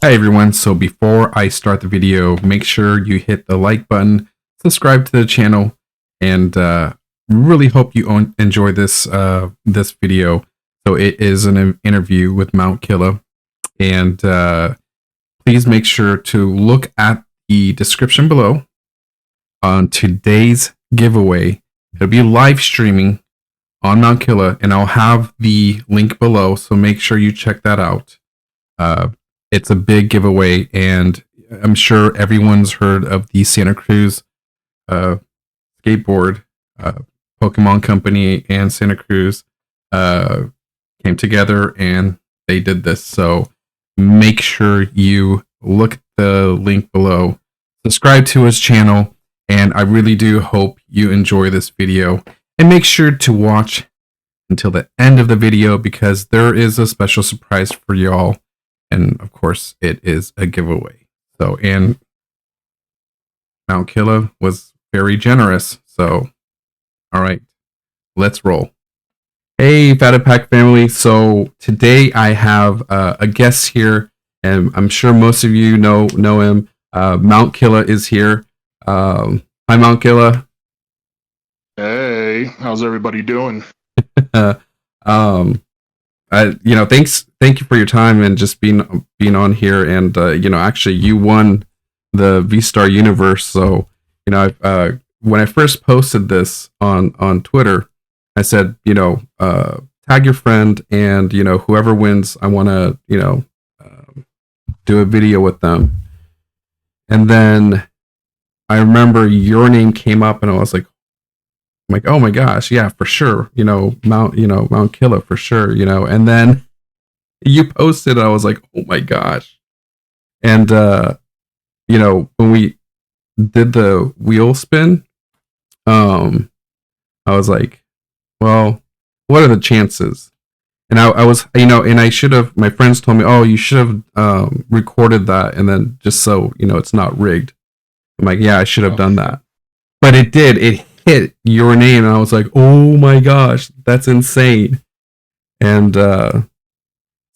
Hi everyone, so before I start the video, make sure you hit the like button, subscribe to the channel, and really hope you enjoy this video. So it is an interview with MtKilla, and please make sure to look at the description below on today's giveaway. It'll be live streaming on MtKilla, and I'll have the link below, so make sure you check that out. It's a big giveaway, and I'm sure everyone's heard of the Santa Cruz skateboard. Pokemon Company and Santa Cruz came together and they did this. So make sure you look at the link below, subscribe to his channel, and I really do hope you enjoy this video. And make sure to watch until the end of the video because there is a special surprise for y'all. And of course, it is a giveaway. So, and MtKilla was very generous. So, all right, let's roll. Hey, Fatted Pack family. So today I have a guest here, and I'm sure most of you know him. MtKilla is here. Hi, MtKilla. Hey, how's everybody doing? Thank you for your time and just being on here. And actually, you won the V-Star Universe. So when I first posted this on Twitter, I said tag your friend, and whoever wins, I want to do a video with them. And then I remember your name came up, and I was like, oh my gosh, yeah, for sure. MtKilla for sure. And then you posted, I was like, oh my gosh. And when we did the wheel spin, I was like, well, what are the chances? And I was, and I should have. My friends told me, oh, you should have recorded that, and then just so it's not rigged. I'm like, yeah, I should have done that, but it did. It hit your name, and I was like, oh my gosh, that's insane. And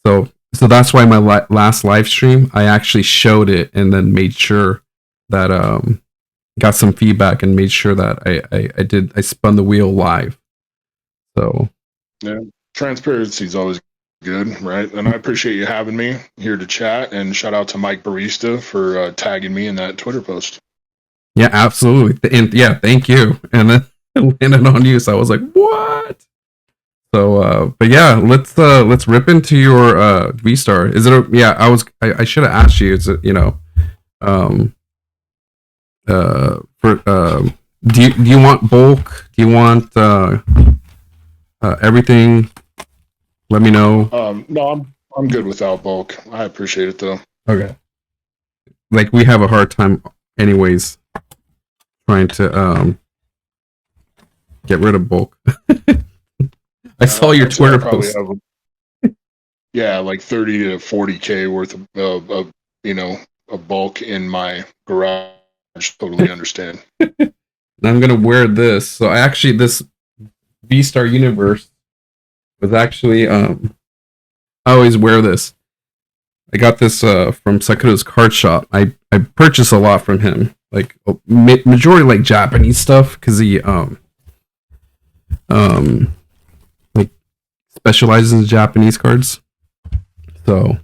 so that's why my last live stream, I actually showed it and then made sure that got some feedback and made sure that I spun the wheel live. So yeah, transparency is always good, right? And I appreciate you having me here to chat. And shout out to Mike Barista for tagging me in that Twitter post. Yeah, absolutely. And yeah, thank you. And then it landed on you, so I was like, what? So but yeah, let's rip into your V-Star. Is it I should have asked you, is it do you want bulk? Do you want everything? Let me know. No, I'm good without bulk. I appreciate it though. Okay. Like we have a hard time anyways trying to get rid of bulk. I saw your Twitter post. Yeah, like 30 to 40K worth of a bulk in my garage. Totally understand. I'm gonna wear this. So this V-Star Universe was actually I always wear this. I got this from Sakura's card shop. I purchase a lot from him, like majority like Japanese stuff, because he like specializes in Japanese cards. So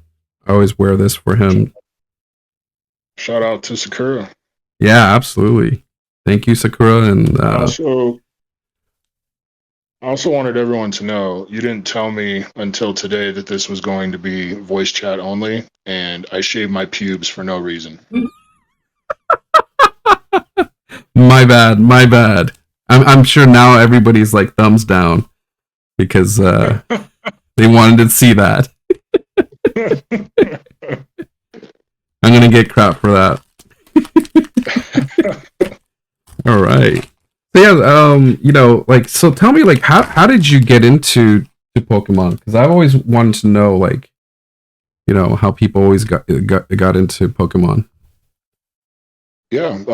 I always wear this for him. Shout out to Sakura. Yeah, absolutely. Thank you, Sakura. And I also wanted everyone to know you didn't tell me until today that this was going to be voice chat only, and I shaved my pubes for no reason. My bad. I'm sure now everybody's like thumbs down because they wanted to see that. I'm gonna get crap for that. All right. So yeah, so tell me, like, how did you get into Pokemon? Because I've always wanted to know, like, how people always got into Pokemon. Yeah,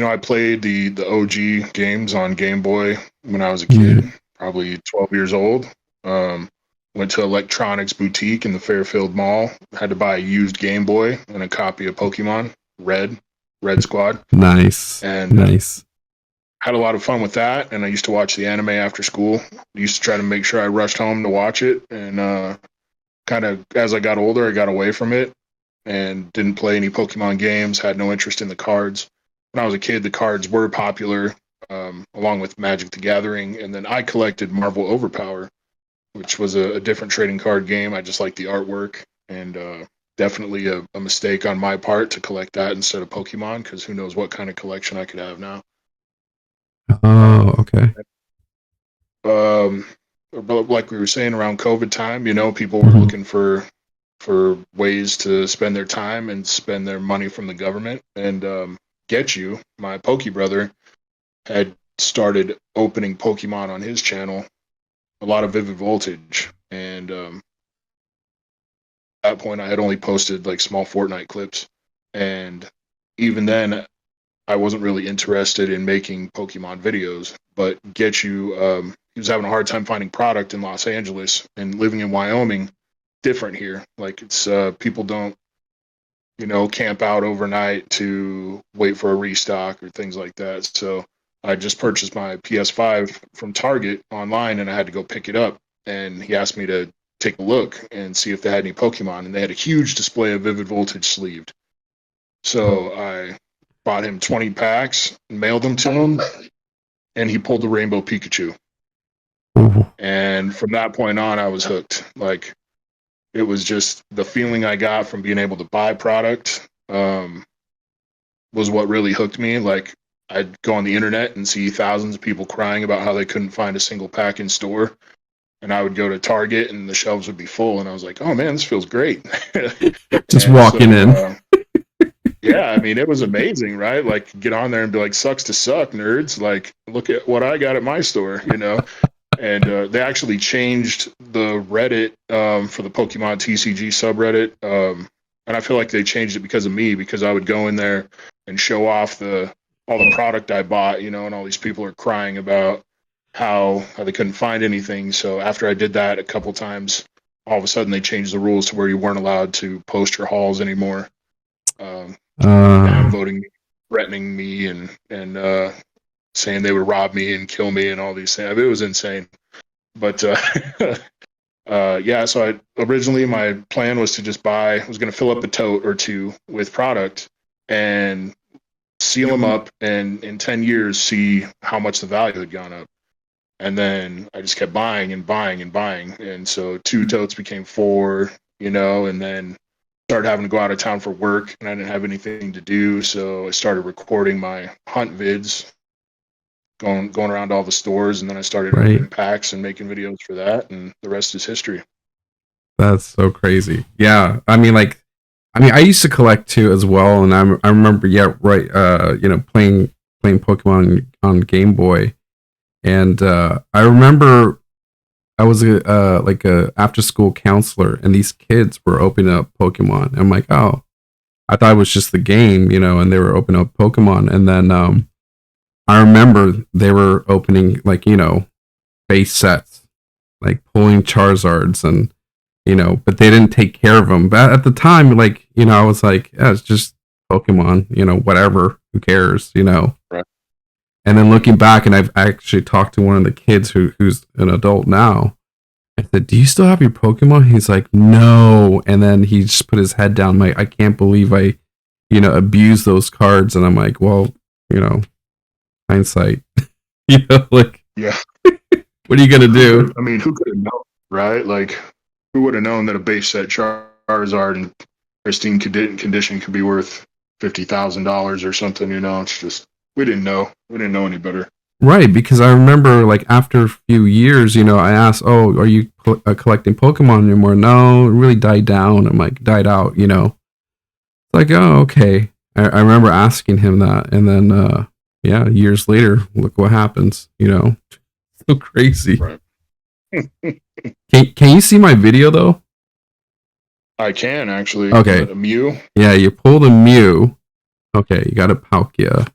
I played the OG games on Game Boy when I was a kid, probably 12 years old. went to Electronics Boutique in the Fairfield Mall. Had to buy a used Game Boy and a copy of Pokemon Red Squad. Nice. And nice. Had a lot of fun with that. And I used to watch the anime after school. Used to try to make sure I rushed home to watch it. And kind of as I got older, I got away from it and didn't play any Pokemon games. Had no interest in the cards. When I was a kid, the cards were popular, along with Magic the Gathering. And then I collected Marvel Overpower, which was a different trading card game. I just liked the artwork, and definitely a mistake on my part to collect that instead of Pokemon, because who knows what kind of collection I could have now. Oh, okay. But like we were saying, around COVID time, people were looking for ways to spend their time and spend their money from the government. And Get You, my Poke brother, had started opening Pokemon on his channel, a lot of Vivid Voltage, and at that point I had only posted like small Fortnite clips, and even then I wasn't really interested in making Pokemon videos. But Get You, he was having a hard time finding product in Los Angeles, and living in Wyoming, different here. Like it's people don't camp out overnight to wait for a restock or things like that. So I just purchased my PS5 from Target online, and I had to go pick it up. And he asked me to take a look and see if they had any Pokemon, and they had a huge display of Vivid Voltage sleeved. So I bought him 20 packs, mailed them to him, and he pulled the Rainbow Pikachu. Ooh. And from that point on, I was hooked. Like, it was just the feeling I got from being able to buy product was what really hooked me. Like, I'd go on the internet and see thousands of people crying about how they couldn't find a single pack in store. And I would go to Target and the shelves would be full. And I was like, oh man, this feels great. Just walking in. Yeah, I mean, it was amazing, right? Like, get on there and be like, sucks to suck, nerds. Like, look at what I got at my store, And they actually changed the Reddit for the Pokemon TCG subreddit. And I feel like they changed it because of me, because I would go in there and show off all the product I bought, and all these people are crying about how they couldn't find anything. So after I did that a couple times, all of a sudden they changed the rules to where you weren't allowed to post your hauls anymore. Downvoting me, threatening me, and saying they would rob me and kill me and all these things. I mean, it was insane. But yeah, so originally my plan was to just was going to fill up a tote or two with product and seal them up, and in 10 years see how much the value had gone up. And then I just kept buying and buying and buying. And so 2 totes became 4, and then started having to go out of town for work, and I didn't have anything to do. So I started recording my hunt vids, going around all the stores, and then I started opening packs and making videos for that, and the rest is history. That's so crazy. Yeah, I mean, I used to collect too as well, and I remember, playing Pokemon on Game Boy, and I remember I was a after school counselor, and these kids were opening up Pokemon. I'm like, oh, I thought it was just the game, and they were opening up Pokemon, and then I remember they were opening base sets, like pulling Charizards, and but they didn't take care of them. But at the time, I was like, yeah, it's just Pokemon, whatever, who cares, Right. And then looking back, and I've actually talked to one of the kids who's an adult now. I said, do you still have your Pokemon? He's like, no. And then he just put his head down. Like, I can't believe I, abused those cards. And I'm like, well, hindsight. Yeah. What are you going to do? I mean, who could have known, right? Like, who would have known that a base set Charizard in pristine condition could be worth $50,000 or something, It's just, we didn't know. We didn't know any better. Right, because I remember, after a few years, I asked, oh, are you collecting Pokemon anymore? No, it really died down. I'm like, died out, It's like, oh, okay. I remember asking him that, and then, years later, look what happens, So crazy. Right. Can you see my video, though? I can, actually. Okay. A Mew? Yeah, you pulled a Mew. Okay, you got a Palkia.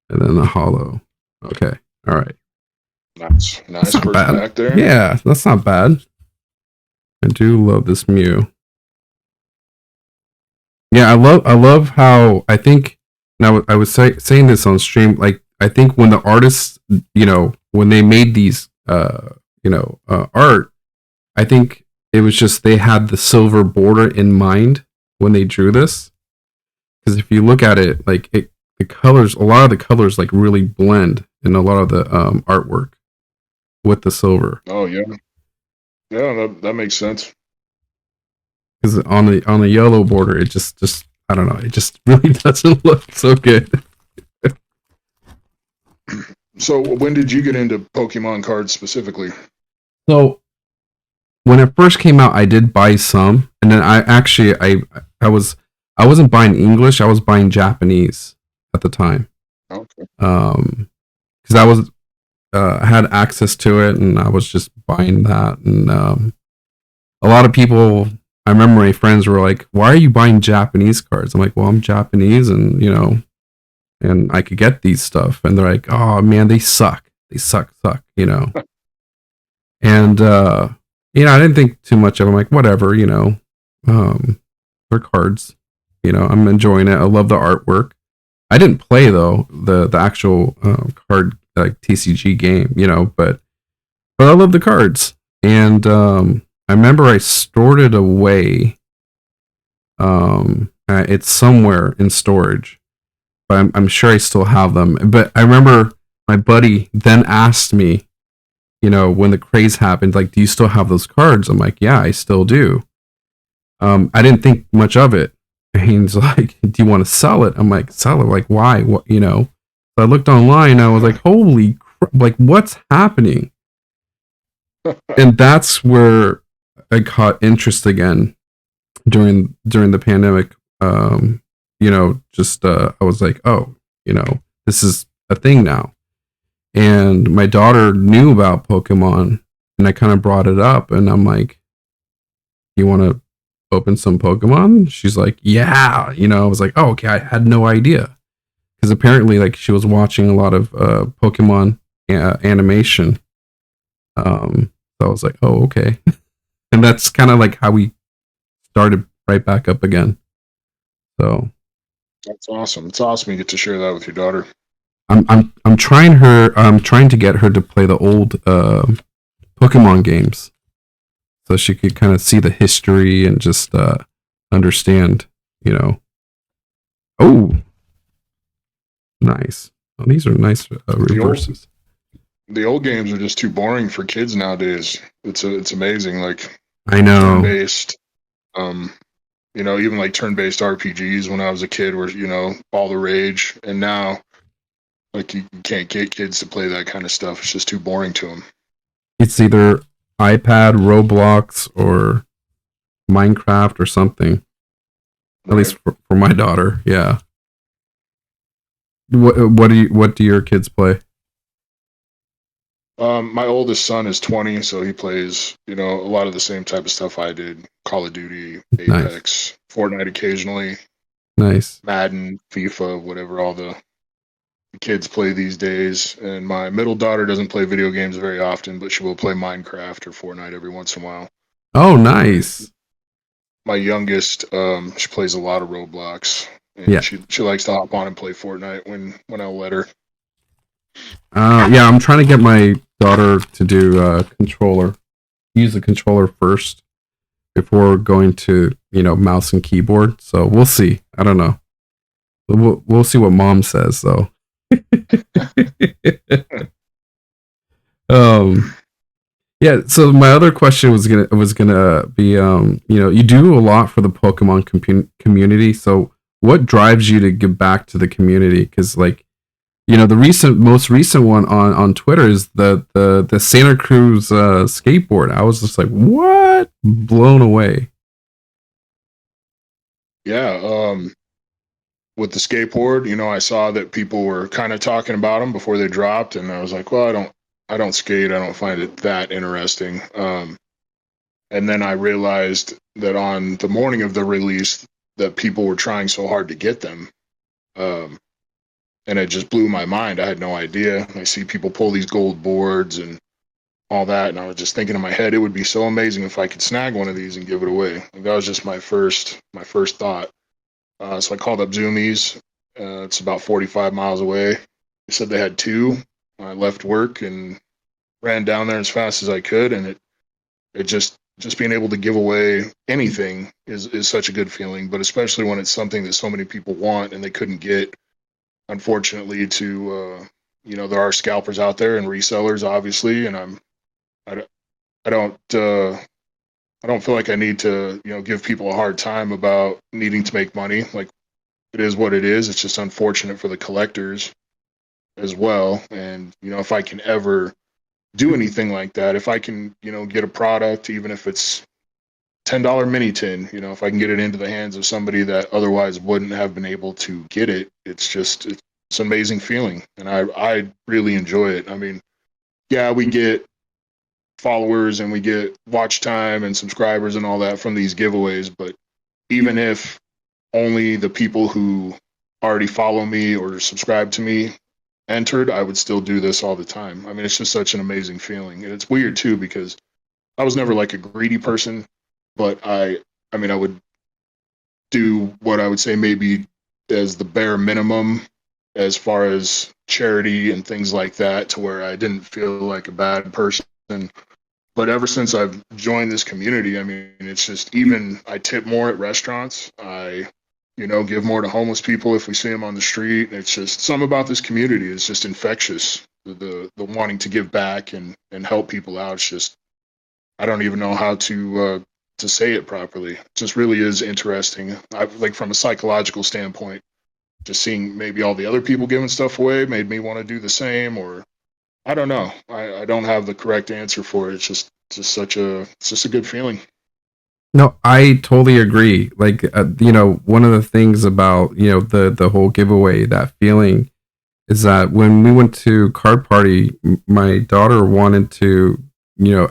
And then the Hollow. Okay, all right. Nice first pack there. Yeah, that's not bad. I do love this Mew. Yeah, I love how I think. Now I was saying this on stream. Like I think when the artists, when they made these, art, I think it was just they had the silver border in mind when they drew this. Because if you look at it, like the colors, a lot of the colors like really blend in a lot of the artwork with the silver. Oh yeah, yeah, that makes sense. Because on the yellow border, it just I don't know, it just really doesn't look so good. So when did you get into Pokemon cards specifically? So when it first came out, I did buy some, and then I wasn't buying English, I was buying Japanese at the time. Okay. Because I was had access to it, and I was just buying that, and a lot of people. I remember my friends were like, "Why are you buying Japanese cards?" I'm like, "Well, I'm Japanese, and and I could get these stuff." And they're like, "Oh man, they suck. They suck, And I didn't think too much of them. Like, whatever, they're cards. I'm enjoying it. I love the artwork. I didn't play though the actual card like TCG game, but I love the cards. And I remember I stored it away. It's somewhere in storage, but I'm sure I still have them. But I remember my buddy then asked me, when the craze happened, like, do you still have those cards? I'm like, yeah, I still do. I didn't think much of it. And he's like, do you want to sell it? I'm like, sell it? Like, why? What? So I looked online. I was like, holy crap! Like, what's happening? And that's where I caught interest again during the pandemic. I was like, oh, this is a thing now. And my daughter knew about Pokemon, and I kind of brought it up, and I'm like, you want to open some Pokemon? She's like, yeah. I was like, oh, okay. I had no idea, because apparently, like, she was watching a lot of Pokemon animation. So I was like, oh, okay. And that's kind of like how we started right back up again. So That's awesome. It's awesome you get to share that with your daughter. I'm trying to get her to play the old Pokemon games, so she could kind of see the history and just understand, Oh, nice. Oh, these are nice reverses. The old games are just too boring for kids nowadays. It's amazing. Like, I know. Turn-based, even like turn-based RPGs when I was a kid were, all the rage. And now, like, you can't get kids to play that kind of stuff. It's just too boring to them. It's either iPad, Roblox, or Minecraft or something. At least for my daughter, yeah. What do your kids play? My oldest son is 20, so he plays, a lot of the same type of stuff I did. Call of Duty, Apex, nice. Fortnite occasionally. Nice. Madden, FIFA, whatever all the kids play these days. And my middle daughter doesn't play video games very often, but she will play Minecraft or Fortnite every once in a while. Oh, nice. My youngest, she plays a lot of Roblox. And yeah. She likes to hop on and play Fortnite when I'll let her. Yeah, I'm trying to get my daughter to do controller. Use the controller first before going to, mouse and keyboard. So we'll see. I don't know. We'll see what mom says though. Yeah, so my other question was gonna be you do a lot for the Pokemon community. So what drives you to give back to the community? Because like, the most recent one on Twitter is the Santa Cruz skateboard. I was just like, what? Blown away. Yeah, with the skateboard, I saw that people were kind of talking about them before they dropped, and I was like, well, I don't skate. I don't find it that interesting. And then I realized that on the morning of the release, that people were trying so hard to get them. And it just blew my mind. I had no idea. I see people pull these gold boards and all that. And I was just thinking in my head, it would be so amazing if I could snag one of these and give it away. Like, that was just my first thought. So I called up Zoomies. It's about 45 miles away. They said they had two. I left work and ran down there as fast as I could, and it just being able to give away anything is such a good feeling. But especially when it's something that so many people want and they couldn't get, unfortunately. There are scalpers out there and resellers, obviously, and I, I don't I don't feel like I need to give people a hard time about needing to make money. Like, it is what it is. It's just unfortunate for the collectors as well. And if I can ever do anything like that, if I can get a product, even if it's $10 mini tin, if I can get it into the hands of somebody that otherwise wouldn't have been able to get it, it's an amazing feeling, and I really enjoy it. I mean, yeah, we get followers and we get watch time and subscribers and all that from these giveaways, but even if only the people who already follow me or subscribe to me entered, I would still do this all the time. I mean, it's just such an amazing feeling. And it's weird too, because I was never like a greedy person, but I mean, I would do what I would say maybe as the bare minimum as far as charity and things like that, to where I didn't feel like a bad person. But ever since I've joined this community, I mean, it's just, even I tip more at restaurants. I give more to homeless people if we see them on the street. It's just something about this community is just infectious. The wanting to give back and help people out. It's just, I don't even know how to say it properly. It just really is interesting. Like, from a psychological standpoint, just seeing maybe all the other people giving stuff away made me want to do the same. Or I don't know. I don't have the correct answer for it. It's just a good feeling. No, I totally agree. Like, one of the things about, the whole giveaway, that feeling, is that when we went to card party, my daughter wanted to,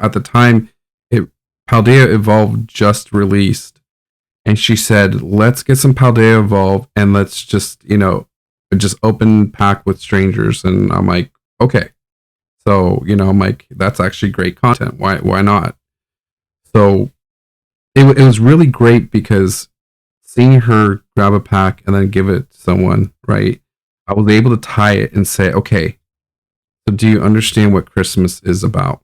at the time, Paldea Evolved just released, and she said, "Let's get some Paldea Evolved and let's just open pack with strangers." And I'm like, okay. So, I'm like, that's actually great content. Why not? So it was really great, because seeing her grab a pack and then give it to someone, right? I was able to tie it and say, okay, so do you understand what Christmas is about?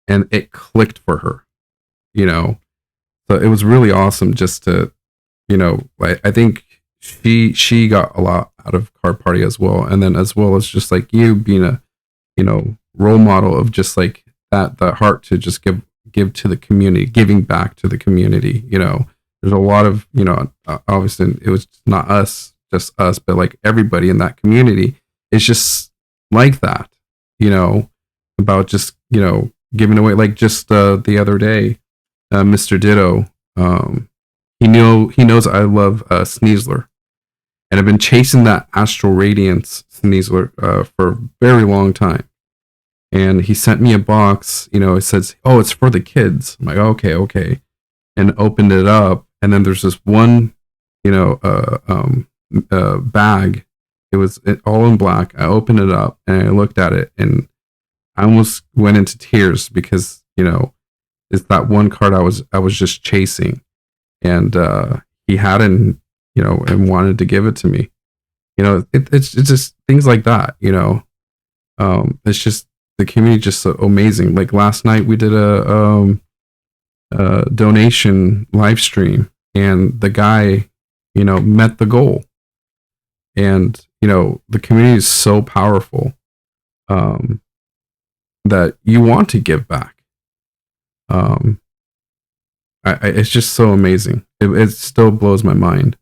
And it clicked for her, you know? So it was really awesome just to, I think she got a lot out of Card Party as well. And then, as well as just like you being a, role model of just like that heart to just give to the community, giving back to the community. There's a lot of, obviously it was not just us, but like everybody in that community is just like that, about just, giving away, like just the other day, Mr. Ditto, he knows I love Sneasler, and I've been chasing that Astral Radiance Sneasler for a very long time. And he sent me a box, it says, "Oh, it's for the kids." I'm like, okay. And opened it up, and then there's this one, bag. It was all in black. I opened it up and I looked at it, and I almost went into tears, because, it's that one card I was just chasing, and he had it, and wanted to give it to me. It's just things like that. It's just, the community just so amazing. Like last night we did a donation live stream, and the guy, met the goal. And the community is so powerful, that you want to give back. It's just so amazing. It still blows my mind.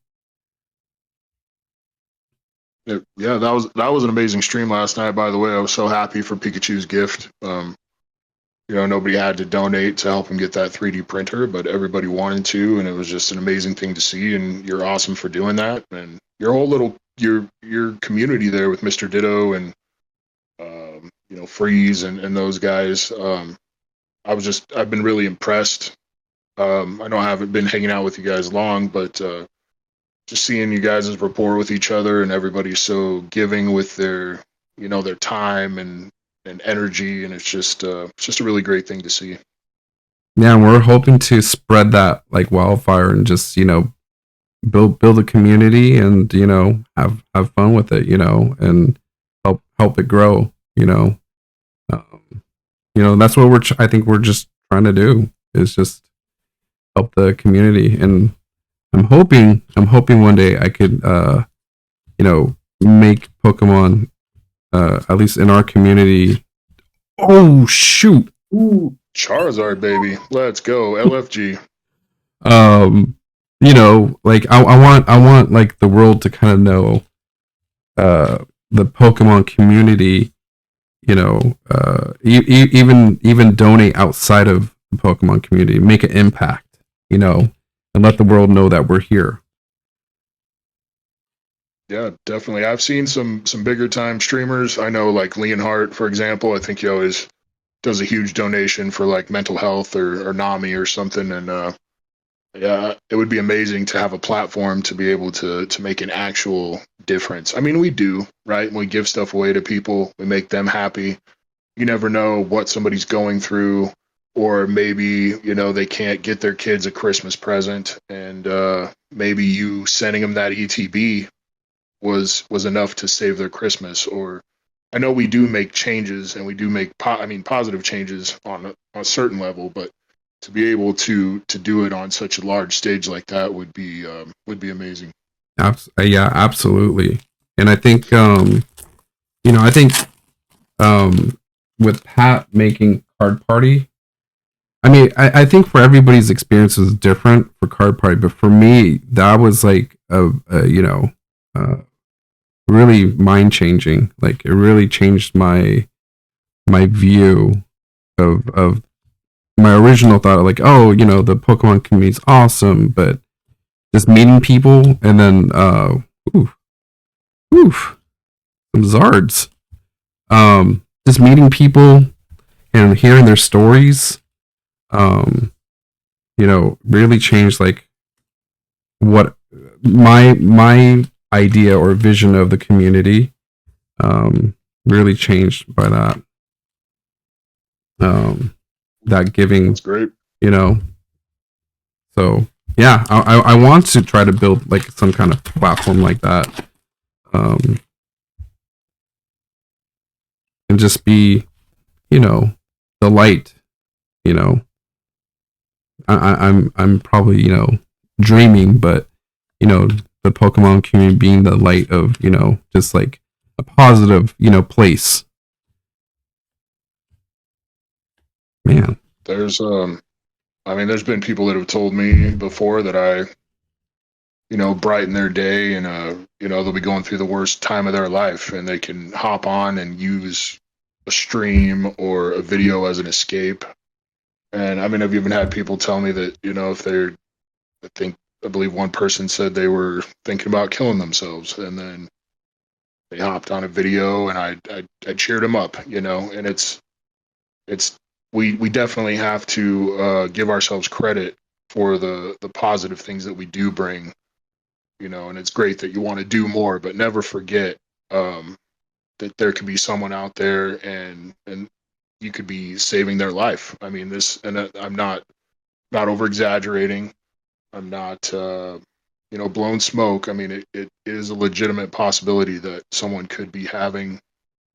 Yeah, that was an amazing stream last night. By the way, I was so happy for Pikachu's gift. Nobody had to donate to help him get that 3D printer, but everybody wanted to, and it was just an amazing thing to see. And you're awesome for doing that, and your whole little your community there with Mr. Ditto and Freeze and those guys. I've been really impressed. I know I haven't been hanging out with you guys long, but just seeing you guys' rapport with each other, and everybody's so giving with their their time, and and energy, and it's just a really great thing to see. Yeah, and we're hoping to spread that like wildfire and just, build a community and, have fun with it, and help it grow, that's what I think we're just trying to do is just help the community. And I'm hoping one day I could, make Pokemon, at least in our community. Oh shoot. Ooh, Charizard, baby, let's go LFG. um like I want like the world to kind of know the Pokemon community, even donate outside of the Pokemon community, make an impact, and let the world know that we're here. Yeah, definitely. I've seen some bigger time streamers. I know like Leonhardt, for example. I think he always does a huge donation for like mental health or NAMI or something. And yeah, it would be amazing to have a platform to be able to make an actual difference. I mean, we do, right? We give stuff away to people. We make them happy. You never know what somebody's going through, or maybe they can't get their kids a Christmas present, and maybe you sending them that ETB was enough to save their Christmas. Or I know we do make changes, and we do make positive changes on a certain level, but to be able to do it on such a large stage like that would be amazing. Yeah, absolutely. And I think I think with Pat making Card Party, I mean, I think for everybody's experience is different for Card Party, but for me, that was like uh, really mind changing. Like it really changed my view of my original thought of like, oh, the Pokemon community is awesome, but just meeting people and then oof, oof, some Zards. Just meeting people and hearing their stories, really changed like what my idea or vision of the community, really changed by that. That giving, That's great. you know. So yeah, I want to try to build like some kind of platform like that, um, and just be, the light. You know, I'm probably dreaming, but the Pokemon community being the light of just like a positive place. Man, There's there's been people that have told me before that I brighten their day, and they'll be going through the worst time of their life, and they can hop on and use a stream or a video as an escape. And I mean, I've even had people tell me that if they're, I believe one person said they were thinking about killing themselves, and then they hopped on a video, and I cheered them up, and it's we definitely have to give ourselves credit for the positive things that we do bring, and it's great that you want to do more, but never forget that there could be someone out there, and you could be saving their life. I mean, I'm not over exaggerating. I'm not blown smoke. I mean, it is a legitimate possibility that someone could be having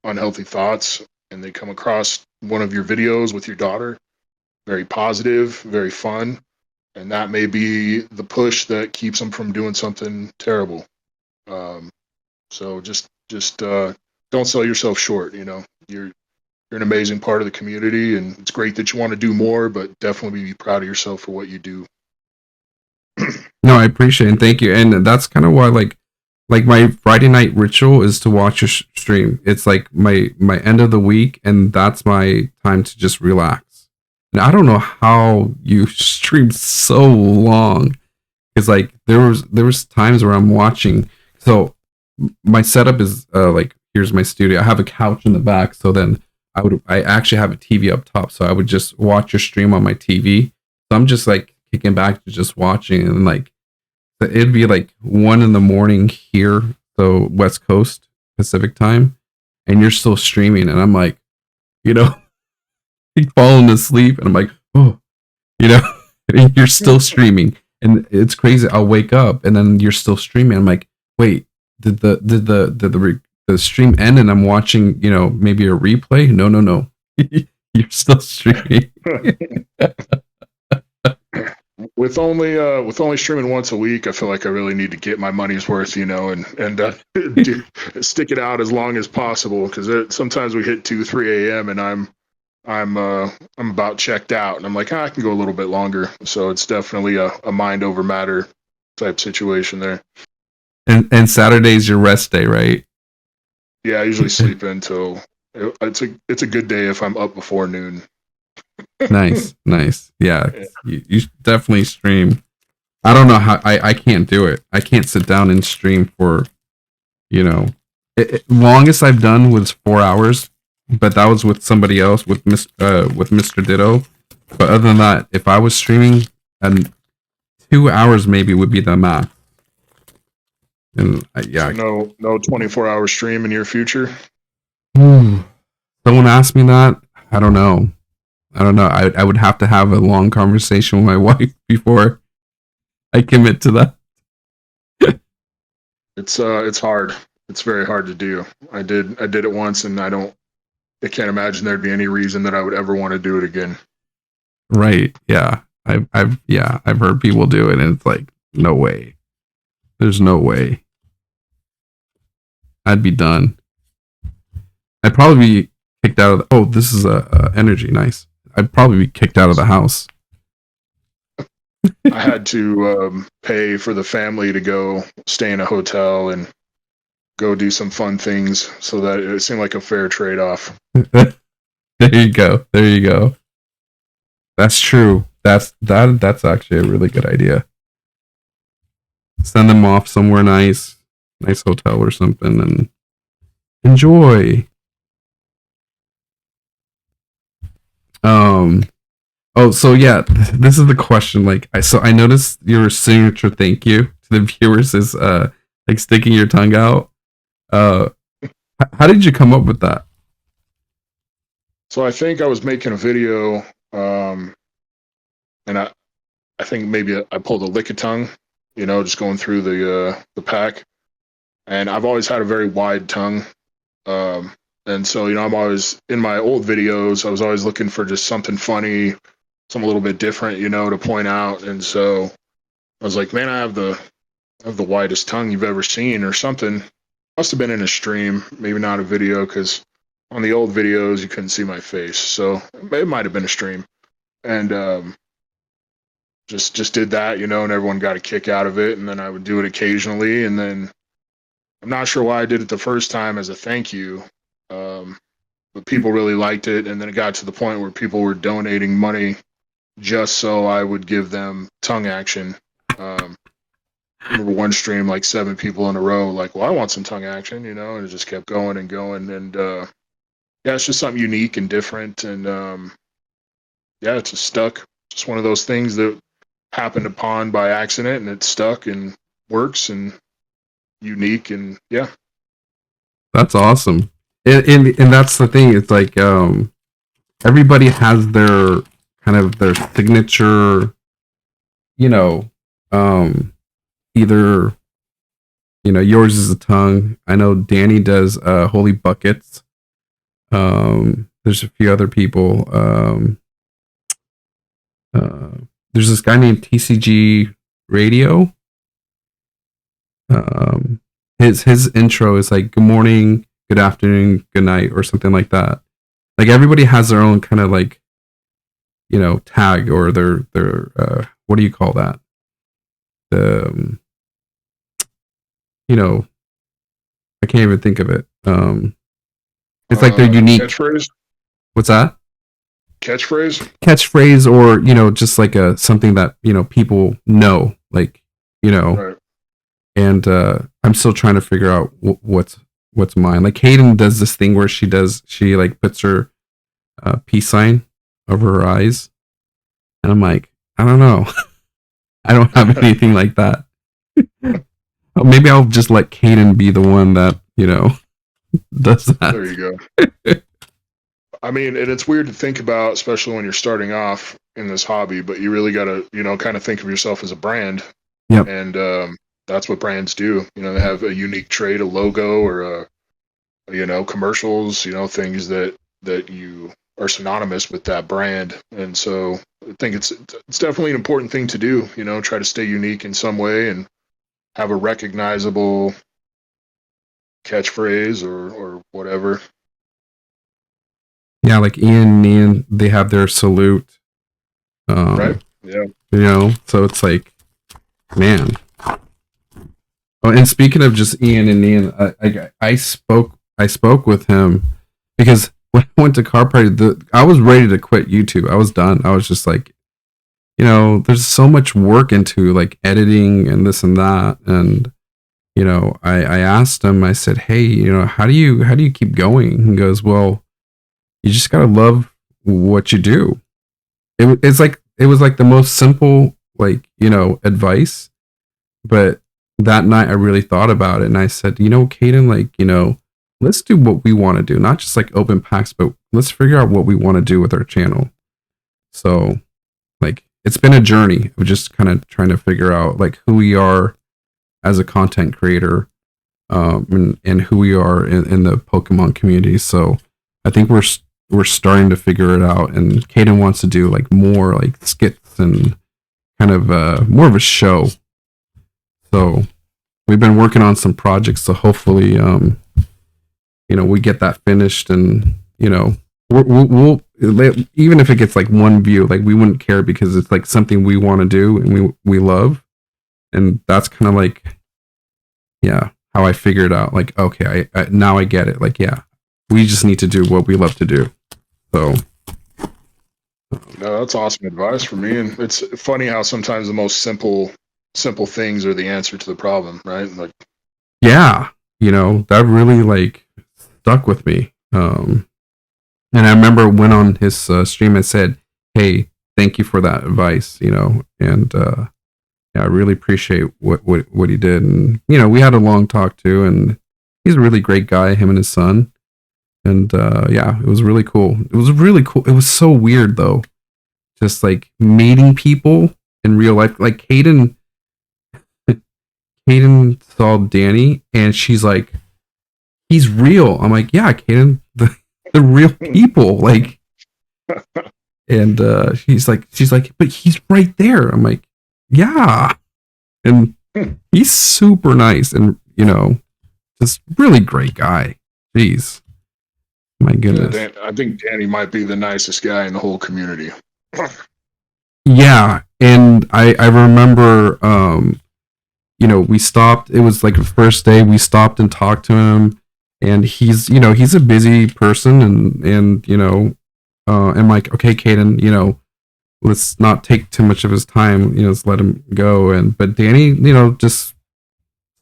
unhealthy thoughts, and they come across one of your videos with your daughter, very positive, very fun, and that may be the push that keeps them from doing something terrible. Um, so just don't sell yourself short. You're an amazing part of the community, and it's great that you want to do more, but definitely be proud of yourself for what you do. no, I appreciate it and thank you. And that's kind of why like my Friday night ritual is to watch a stream. It's like my end of the week, and that's my time to just relax. And I don't know how you stream so long. It's like there was times where I'm watching. So my setup is like, here's my studio. I have a couch in the back, so then I actually have a TV up top, so I would just watch your stream on my TV. So I'm just like kicking back to just watching, and like it'd be like 1 a.m. here, so West Coast Pacific time, and you're still streaming, and I'm like, you know, like falling asleep, and I'm like, oh, you know, and you're still streaming, and it's crazy. I'll wake up, and then you're still streaming. I'm like, wait, the stream end, and I'm watching, you know, maybe a replay? No. You're still streaming. With only streaming once a week, I feel like I really need to get my money's worth, you know, and stick it out as long as possible, because sometimes we hit 2, 3 a.m. and I'm about checked out, and I'm like, I can go a little bit longer. So it's definitely a mind over matter type situation there. And Saturday's your rest day, right? Yeah, I usually sleep until it's a good day if I'm up before noon. Nice. Yeah, you definitely stream. I don't know how I can't do it. I can't sit down and stream for, you know, longest I've done was 4 hours, but that was with somebody else, with Mr. Ditto. But other than that, if I was streaming, and 2 hours maybe would be the max. And yeah, So no 24-hour stream in your future. Someone asked me that. I don't know. I would have to have a long conversation with my wife before I commit to that. It's hard. It's very hard to do. I did it once, and I can't imagine there'd be any reason that I would ever want to do it again. Right. Yeah. I've heard people do it, and it's like, no way. There's no way. I'd be done. I'd probably be kicked out of the, this is a energy. Nice. I'd probably be kicked out of the house. I had to pay for the family to go stay in a hotel and go do some fun things, so that it seemed like a fair trade-off. There you go. That's true. That's actually a really good idea. Send them off somewhere nice hotel or something, and enjoy. So yeah, this is the question. Like, I noticed your signature thank you to the viewers is like sticking your tongue out. How did you come up with that? So I think I was making a video, and I think maybe I pulled a lick of tongue, you know, just going through the pack. And I've always had a very wide tongue. And so, you know, I'm always, in my old videos, I was always looking for just something funny, something a little bit different, you know, to point out. And so I was like, man, I have the widest tongue you've ever seen, or something. Must have been in a stream, maybe not a video, because on the old videos you couldn't see my face. So it might have been a stream. And just did that, you know, and everyone got a kick out of it. And then I would do it occasionally. And then I'm not sure why I did it the first time as a thank you. But people really liked it, and then it got to the point where people were donating money just so I would give them tongue action. I remember one stream, like 7 people in a row, like, well, I want some tongue action, you know, and it just kept going and going. And yeah, it's just something unique and different. And yeah, it's just stuck. Just one of those things that happened upon by accident, and it stuck and works and unique. And yeah. That's awesome. And that's the thing. It's like everybody has their kind of their signature, you know, either, you know, yours is a tongue. I know Danny does holy buckets. There's a few other people. There's this guy named TCG Radio. His intro is like, good morning, good afternoon, good night, or something like that. Like, everybody has their own kind of, like, you know, tag, or their what do you call that? The you know, I can't even think of it. It's like their unique catchphrase. What's that? Catchphrase, or, you know, just like a something that, you know, people know, like, you know. Right. And I'm still trying to figure out what's mine. Like, Hayden does this thing where she like puts her peace sign over her eyes, and I'm like, I don't know. I don't have anything like that. Maybe I'll just let Hayden be the one that, you know, does that. There you go. I mean, and it's weird to think about, especially when you're starting off in this hobby, but you really got to, kind of think of yourself as a brand. Yep. And that's what brands do. They have a unique trait, a logo, or commercials, things that you are synonymous with that brand. And so I think it's definitely an important thing to do, try to stay unique in some way and have a recognizable catchphrase or whatever. Yeah, like Ian, they have their salute. Right. Yeah. So it's like, man. Oh, and speaking of just Ian, I spoke with him because when I went to car party, I was ready to quit YouTube. I was done. I was just like, there's so much work into like editing and this and that, and I asked him. I said, hey, how do you keep going? He goes, well, you just gotta love what you do. It was like the most simple advice, but that night I really thought about it and I said, Caden, let's do what we want to do, not just like open packs, but let's figure out what we want to do with our channel. So like it's been a journey of just kind of trying to figure out like who we are as a content creator, and who we are in the Pokemon community. So I think we're starting to figure it out, and Caden wants to do like more like skits and kind of more of a show. So we've been working on some projects, so hopefully we get that finished, and we'll even if it gets like one view, like we wouldn't care because it's like something we want to do and we love, and that's kind of like how I figured out like, okay, I now I get it, like we just need to do what we love to do. So no, that's awesome advice for me. And it's funny how sometimes the most simple things are the answer to the problem, right? Like, that really like stuck with me. And I remember when on his stream I said, hey, thank you for that advice, and I really appreciate what he did. And we had a long talk too, and he's a really great guy, him and his son. And it was really cool. It was so weird though, just like meeting people in real life. Like Caden saw Danny and she's like, he's real. I'm like, yeah, Caden, the real people, like. And she's like, but he's right there. I'm like, yeah. And he's super nice and just really great guy. Jeez. My goodness. Yeah, I think Danny might be the nicest guy in the whole community. Yeah, and I remember we stopped. It was like the first day we stopped and talked to him, and he's a busy person, and I'm like, okay, Caden, let's not take too much of his time, let's let him go. But Danny, just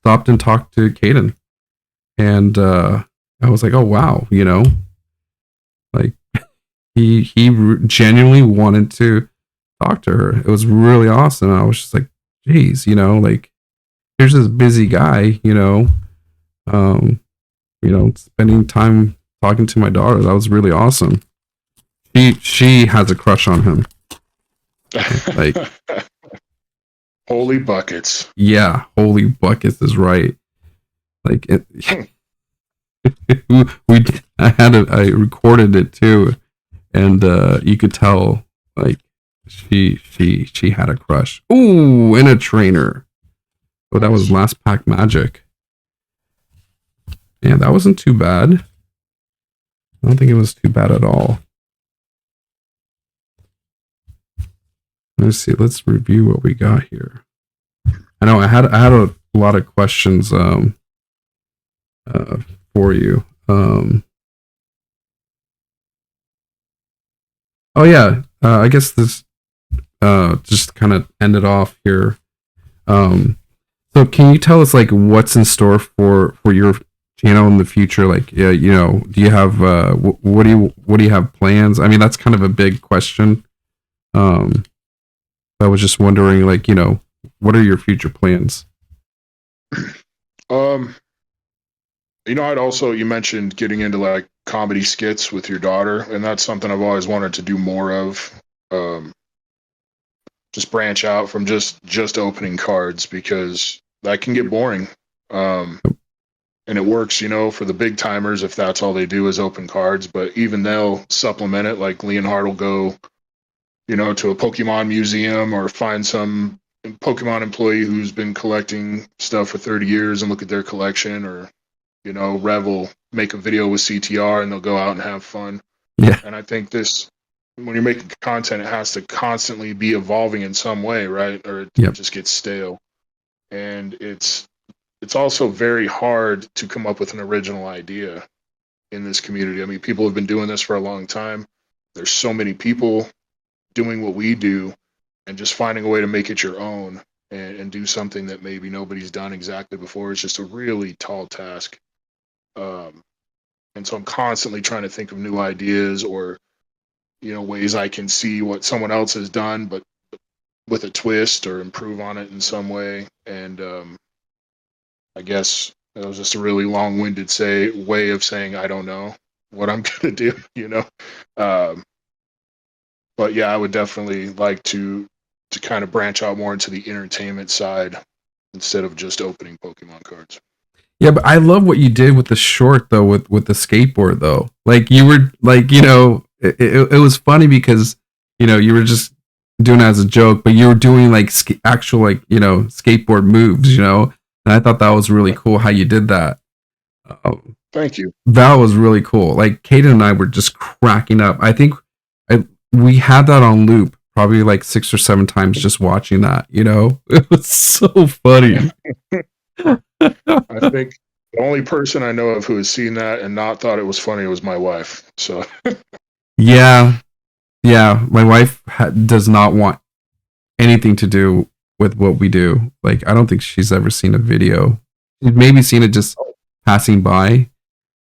stopped and talked to Caden, and I was like, oh wow, like he genuinely wanted to talk to her. It was really awesome. I was just like, geez, like here's this busy guy, spending time talking to my daughter. That was really awesome. She has a crush on him. Like holy buckets. Yeah, holy buckets is right. Like I recorded it too, and you could tell like she had a crush. Ooh, and a trainer. Oh, that was last pack magic. Yeah, that wasn't too bad. I don't think it was too bad at all. Let's see. Let's review what we got here. I know I had a lot of questions for you. Oh yeah, I guess this just kind of ended off here. So can you tell us like what's in store for your channel in the future? Like, do you have what do you have plans? I mean, that's kind of a big question. I was just wondering, like, what are your future plans? I'd also, you mentioned getting into like comedy skits with your daughter, and that's something I've always wanted to do more of. Um, just branch out from just opening cards, because that can get boring. Um, and it works, for the big timers if that's all they do is open cards. But even they'll supplement it. Like Leonhard will go, to a Pokemon museum or find some Pokemon employee who's been collecting stuff for 30 years and look at their collection. Or, Rev will make a video with CTR and they'll go out and have fun. Yeah. And I think when you're making content, it has to constantly be evolving in some way, right? Or it just gets stale. And it's also very hard to come up with an original idea in this community. I mean, people have been doing this for a long time. There's so many people doing what we do, and just finding a way to make it your own and do something that maybe nobody's done exactly before is just a really tall task. And so I'm constantly trying to think of new ideas, or ways I can see what someone else has done, but with a twist, or improve on it in some way. And I guess that was just a really long-winded way of saying I don't know what I'm gonna do, But yeah, I would definitely like to kind of branch out more into the entertainment side instead of just opening Pokemon cards. Yeah, but I love what you did with the short though, with the skateboard though. Like you were like, it was funny because you were just doing it as a joke, but you were doing like actual like skateboard moves, and I thought that was really cool how you did that. Thank you. That was really cool. Like Kaden and I were just cracking up. I think we had that on loop probably like 6 or 7 times just watching that. It was so funny. I think the only person I know of who has seen that and not thought it was funny was my wife. So yeah, my wife does not want anything to do with what we do. Like I don't think she's ever seen a video. She's maybe seen it just passing by,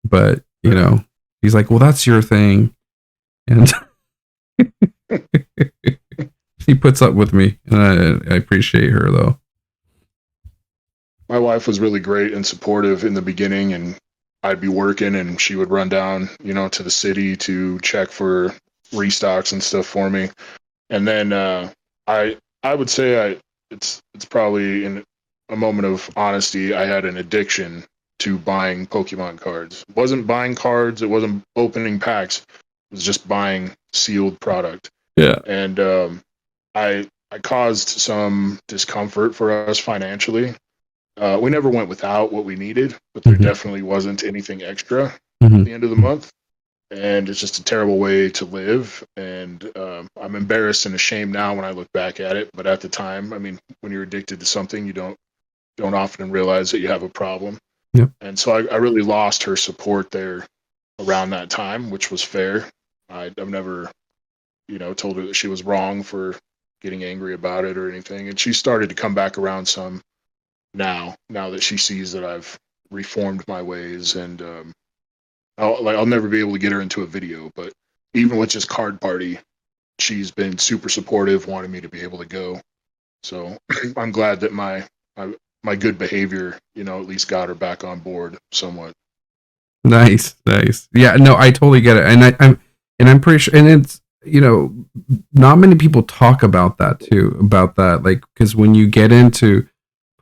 but he's like, well, that's your thing, and she puts up with me, and I appreciate her though. My wife was really great and supportive in the beginning, and I'd be working and she would run down, to the city to check for restocks and stuff for me. And then I would say it's probably in a moment of honesty, I had an addiction to buying Pokemon cards. It wasn't buying cards, it wasn't opening packs. It was just buying sealed product. Yeah. And I caused some discomfort for us financially. We never went without what we needed, but there definitely wasn't anything extra at the end of the month. And it's just a terrible way to live. And I'm embarrassed and ashamed now when I look back at it. But at the time, I mean, when you're addicted to something, you don't often realize that you have a problem. Yep. And so I really lost her support there around that time, which was fair. I've never, told her that she was wrong for getting angry about it or anything. And she started to come back around some now that she sees that I've reformed my ways. And I'll never be able to get her into a video, but even with just Card Party, she's been super supportive, wanting me to be able to go. So I'm glad that my good behavior, at least got her back on board somewhat. Nice. Yeah, no, I totally get it, and I'm pretty sure, and it's not many people talk about that too, like because when you get into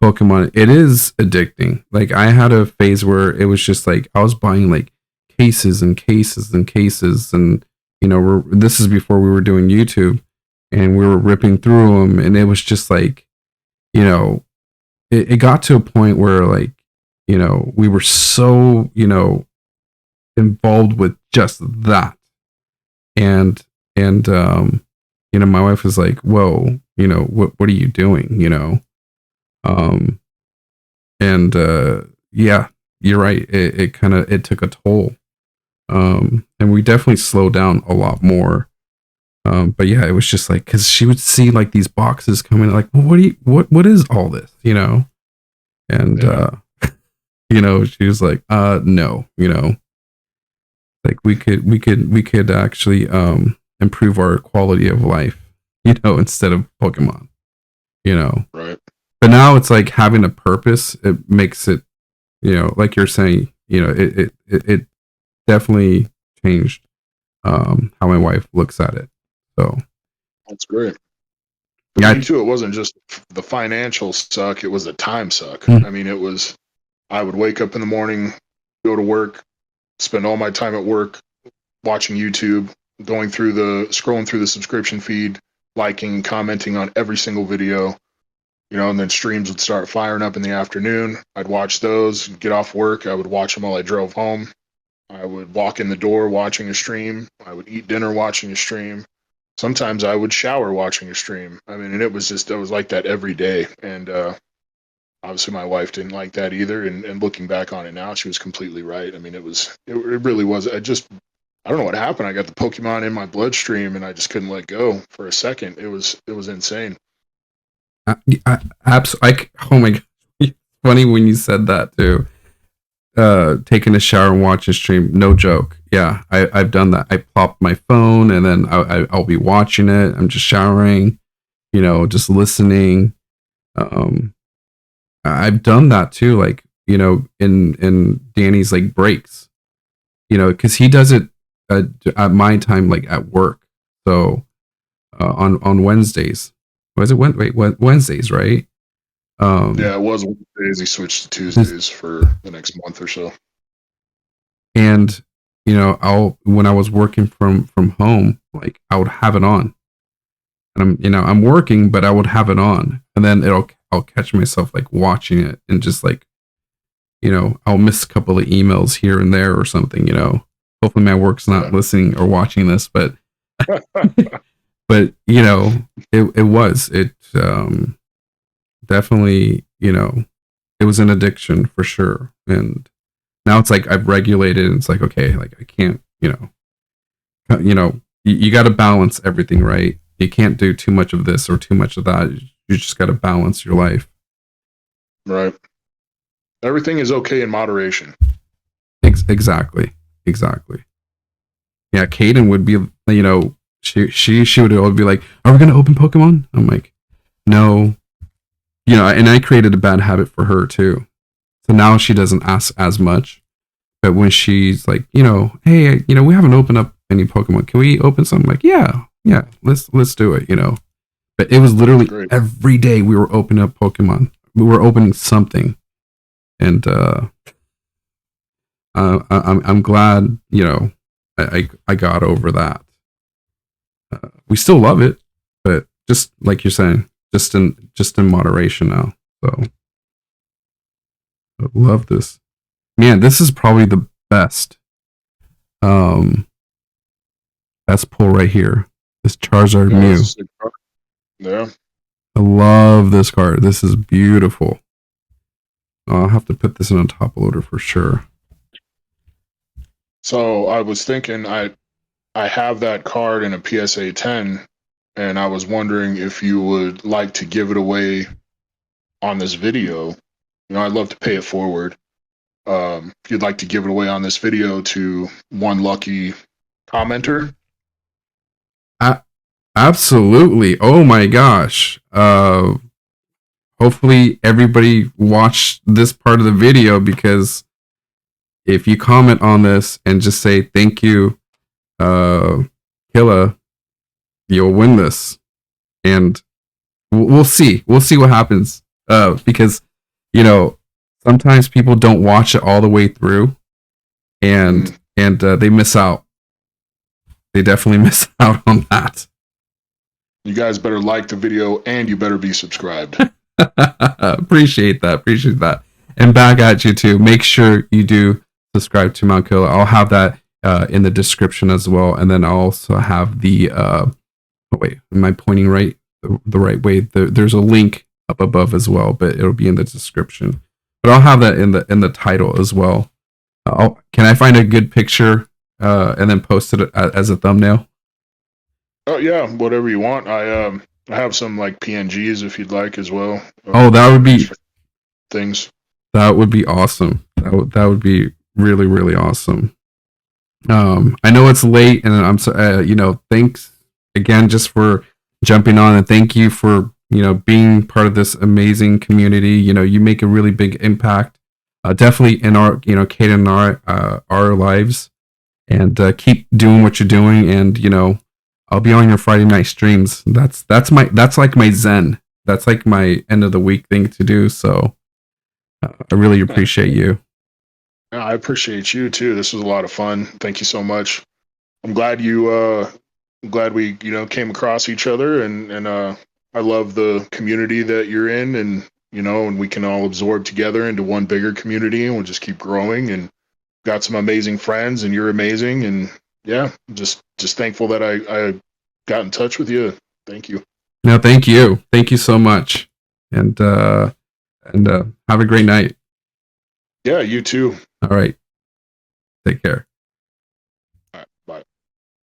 Pokemon, it is addicting. Like I had a phase where it was just like I was buying like cases and cases and cases, and this is before we were doing YouTube, and we were ripping through them, and it was just like it got to a point where like we were so involved with just that, and my wife was like, whoa, what are you doing, and yeah, you're right, it took a toll, and we definitely slowed down a lot more, but yeah, it was just like because she would see like these boxes coming, like, well, what is all this, and she was like, no, like we could actually improve our quality of life, instead of Pokemon, Right. But now it's like having a purpose. It makes it, like you're saying, it definitely changed how my wife looks at it. So that's great. For me too, it wasn't just the financial suck, it was the time suck. I mean, I would wake up in the morning, go to work, spend all my time at work watching YouTube, scrolling through the subscription feed, liking, commenting on every single video, and then streams would start firing up in the afternoon. I'd watch those, get off work, I would watch them while I drove home. I would walk in the door watching a stream. I would eat dinner watching a stream. Sometimes I would shower watching a stream. I mean, and it was like that every day. And obviously my wife didn't like that either. And looking back on it now, she was completely right. I mean, it really was. I don't know what happened. I got the Pokemon in my bloodstream and I just couldn't let go for a second. It was insane. Oh my God. Funny when you said that too. Taking a shower and watch a stream, no joke. Yeah, I've done that. I pop my phone and then I'll be watching it. I'm just showering, just listening. I've done that too, like, in Danny's like breaks, because he does it at my time, like at work. So on Wednesdays, was it Wednesdays, right? Yeah, it was Wednesdays. He switched to Tuesdays for the next month or so. And when I was working from home, like I would have it on, and I'm working, but I would have it on, and then I'll catch myself like watching it, and just like, I'll miss a couple of emails here and there or something. Hopefully my work's not listening or watching this, but but it was definitely, it was an addiction for sure. And now it's like I've regulated, and it's like, okay, like I can't, you got to balance everything, right? You can't do too much of this or too much of that. You just got to balance your life. Right. Everything is okay in moderation. Exactly. Yeah. Kaden would be, she would always be like, are we going to open Pokemon? I'm like, no. And I created a bad habit for her too. So now she doesn't ask as much. But when she's like, hey, we haven't opened up any Pokemon. Can we open something? Like, yeah, let's do it, But it was literally every day we were opening up Pokemon. We were opening something. And I'm glad, I got over that. We still love it, but just like you're saying, just in moderation now. So I love this. Man, this is probably the best pull right here. This Charizard Mew. Yeah. I love this card. This is beautiful. I'll have to put this in a top loader for sure. So I was thinking I have that card in a PSA 10, and I was wondering if you would like to give it away on this video. I'd love to pay it forward. If you'd like to give it away on this video to one lucky commenter. Absolutely. Oh my gosh. Hopefully everybody watched this part of the video, because if you comment on this and just say thank you, Killa, you'll win this. And we'll see what happens, because sometimes people don't watch it all the way through, and they miss out. They definitely miss out on that. You guys better like the video, and you better be subscribed. Appreciate that. And back at you too. Make sure you do subscribe to MtKilla. I'll have that in the description as well, and then I'll also have the wait, am I pointing right the right way? There's a link up above as well, but it'll be in the description. But I'll have that in the title as well. Can I find a good picture and then post it as a thumbnail? Oh yeah, whatever you want. I have some like PNGs if you'd like as well. Oh, that would be things. That would be awesome. That would be really, really awesome. I know it's late, and I'm so thanks again just for jumping on, and thank you for being part of this amazing community. You make a really big impact, definitely in our Kate and our lives. and keep doing what you're doing. And I'll be on your Friday night streams. That's like my zen. That's like my end of the week thing to do. So I really appreciate you. I appreciate you too. This was a lot of fun. Thank you so much. I'm glad glad we came across each other, and I love the community that you're in, and and we can all absorb together into one bigger community, and we'll just keep growing. And got some amazing friends, and you're amazing, and yeah, just thankful that I got in touch with you. Thank you. No, thank you so much, and have a great night. Yeah, you too. All right, take care.